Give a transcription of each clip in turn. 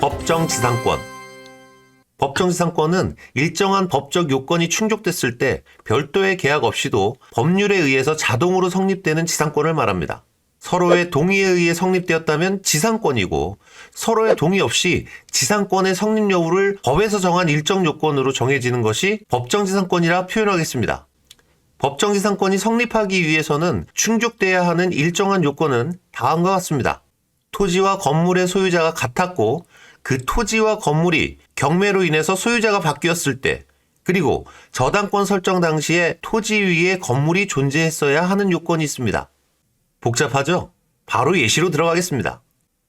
법정지상권. 법정지상권은 일정한 법적 요건이 충족됐을 때 별도의 계약 없이도 법률에 의해서 자동으로 성립되는 지상권을 말합니다. 서로의 동의에 의해 성립되었다면 지상권이고, 서로의 동의 없이 지상권의 성립 여부를 법에서 정한 일정 요건으로 정해지는 것이 법정지상권이라 표현하겠습니다. 법정지상권이 성립하기 위해서는 충족돼야 하는 일정한 요건은 다음과 같습니다. 토지와 건물의 소유자가 같았고, 그 토지와 건물이 경매로 인해서 소유자가 바뀌었을 때, 그리고 저당권 설정 당시에 토지 위에 건물이 존재했어야 하는 요건이 있습니다. 복잡하죠? 바로 예시로 들어가겠습니다.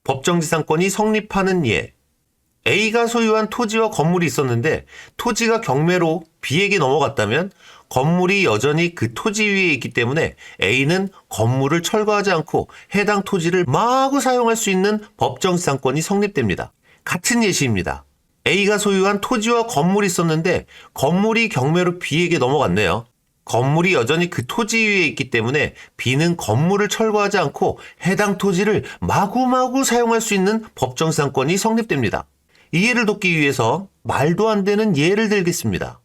법정지상권이 성립하는 예. A가 소유한 토지와 건물이 있었는데 토지가 경매로 B에게 넘어갔다면 건물이 여전히 그 토지 위에 있기 때문에 A는 건물을 철거하지 않고 해당 토지를 마구 사용할 수 있는 법정지상권이 성립됩니다. 같은 예시입니다. A가 소유한 토지와 건물이 있었는데 건물이 경매로 B에게 넘어갔네요. 건물이 여전히 그 토지 위에 있기 때문에 B는 건물을 철거하지 않고 해당 토지를 마구마구 사용할 수 있는 법정지상권이 성립됩니다. 이해를 돕기 위해서 말도 안 되는 예를 들겠습니다.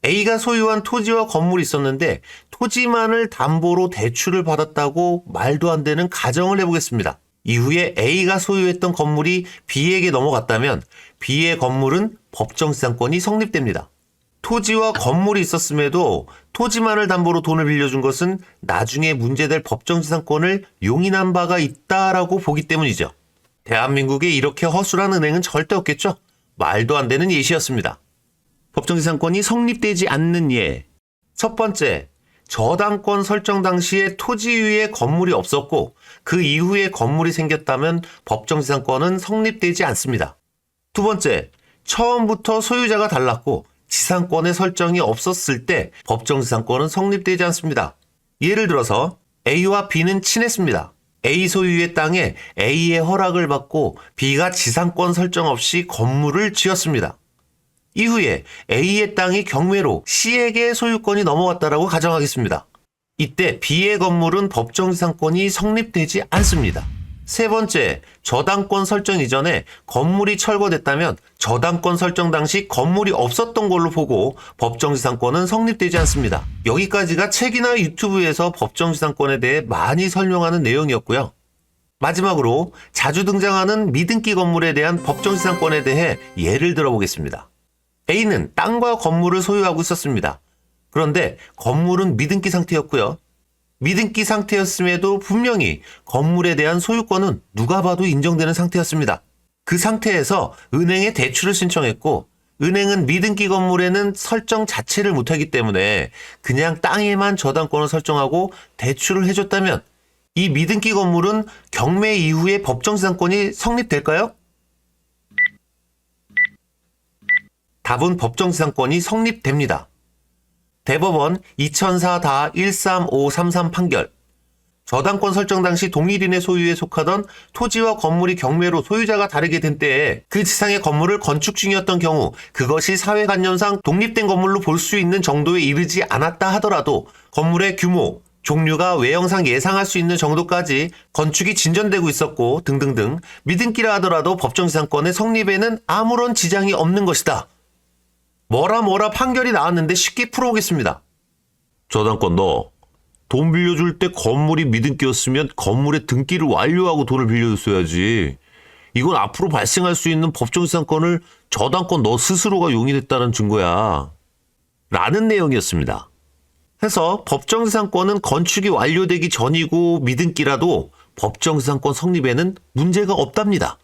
A가 소유한 토지와 건물이 있었는데 토지만을 담보로 대출을 받았다고 말도 안 되는 가정을 해보겠습니다. 이후에 A가 소유했던 건물이 B에게 넘어갔다면 B의 건물은 법정지상권이 성립됩니다. 토지와 건물이 있었음에도 토지만을 담보로 돈을 빌려준 것은 나중에 문제될 법정지상권을 용인한 바가 있다라고 보기 때문이죠. 대한민국에 이렇게 허술한 은행은 절대 없겠죠? 말도 안 되는 예시였습니다. 법정지상권이 성립되지 않는 예. 첫 번째, 저당권 설정 당시에 토지 위에 건물이 없었고 그 이후에 건물이 생겼다면 법정지상권은 성립되지 않습니다. 두 번째, 처음부터 소유자가 달랐고 지상권의 설정이 없었을 때 법정지상권은 성립되지 않습니다. 예를 들어서 A와 B는 친했습니다. A 소유의 땅에 A의 허락을 받고 B가 지상권 설정 없이 건물을 지었습니다. 이후에 A의 땅이 경매로 C에게 소유권이 넘어갔다고 가정하겠습니다. 이때 B의 건물은 법정지상권이 성립되지 않습니다. 세 번째, 저당권 설정 이전에 건물이 철거됐다면 저당권 설정 당시 건물이 없었던 걸로 보고 법정지상권은 성립되지 않습니다. 여기까지가 책이나 유튜브에서 법정지상권에 대해 많이 설명하는 내용이었고요. 마지막으로 자주 등장하는 미등기 건물에 대한 법정지상권에 대해 예를 들어보겠습니다. A는 땅과 건물을 소유하고 있었습니다. 그런데 건물은 미등기 상태였고요. 미등기 상태였음에도 분명히 건물에 대한 소유권은 누가 봐도 인정되는 상태였습니다. 그 상태에서 은행에 대출을 신청했고 은행은 미등기 건물에는 설정 자체를 못하기 때문에 그냥 땅에만 저당권을 설정하고 대출을 해줬다면 이 미등기 건물은 경매 이후에 법정지상권이 성립될까요? 답은 법정지상권이 성립됩니다. 대법원 2004-13533 판결. 저당권 설정 당시 동일인의 소유에 속하던 토지와 건물이 경매로 소유자가 다르게 된 때에 그 지상의 건물을 건축 중이었던 경우 그것이 사회관념상 독립된 건물로 볼 수 있는 정도에 이르지 않았다 하더라도 건물의 규모, 종류가 외형상 예상할 수 있는 정도까지 건축이 진전되고 있었고 등등등 미등기라 하더라도 법정지상권의 성립에는 아무런 지장이 없는 것이다. 뭐라 판결이 나왔는데 쉽게 풀어오겠습니다. 저당권 너 돈 빌려줄 때 건물이 미등기였으면 건물의 등기를 완료하고 돈을 빌려줬어야지. 이건 앞으로 발생할 수 있는 법정지상권을 저당권 너 스스로가 용인했다는 증거야. 라는 내용이었습니다. 해서 법정지상권은 건축이 완료되기 전이고 미등기라도 법정지상권 성립에는 문제가 없답니다.